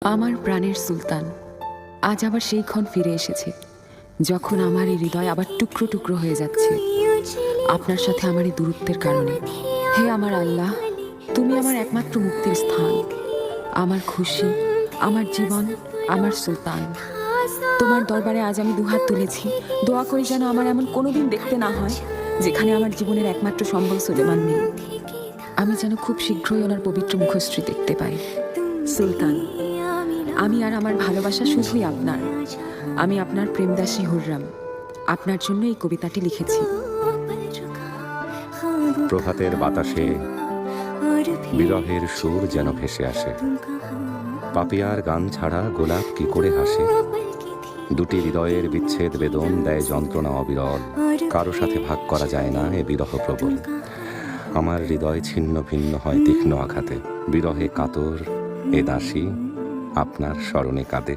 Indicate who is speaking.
Speaker 1: আমার প্রাণের সুলতান, আজ আবার সেই ক্ষণ ফিরে এসেছে যখন আমার এই হৃদয় আবার টুকরো টুকরো হয়ে যাচ্ছে আপনার সাথে আমার এই দূরত্বের কারণে। হে আমার আল্লাহ, তুমি আমার একমাত্র মুক্তির স্থান, আমার খুশি, আমার জীবন, আমার সুলতান। তোমার দরবারে আজ আমি দুহাত তুলেছি, দোয়া করি যেন আমার এমন কোনোদিন দেখতে না হয় যেখানে আমার জীবনের একমাত্র সম্বল সুলেমান নেই। আমি যেন খুব শীঘ্রই ওনার পবিত্র মুখশ্রী দেখতে পাই। সুলতান, আমি আর আমার ভালোবাসা শুধুই আপনার। আমি আপনার প্রেমদাসী হুররাম। আপনার জন্য এই কবিতাটি লিখেছি।
Speaker 2: প্রভাতের বাতাসে বিরহের সুর যেন ভেসে আসে। পাপিয়ার গান ছাড়া গোলাপ কি করে হাসে। দুটি হৃদয়ের বিচ্ছেদ বেদন দেয় যন্ত্রণা অবিরল। কারো সাথে ভাগ করা যায় না এ বিরহ প্রবল। আমার হৃদয় ছিন্ন ভিন্ন হয় তীক্ষ্ণ আঘাতে। বিরহে কাতর এ দাসী আপনার স্মরণে কাঁদে।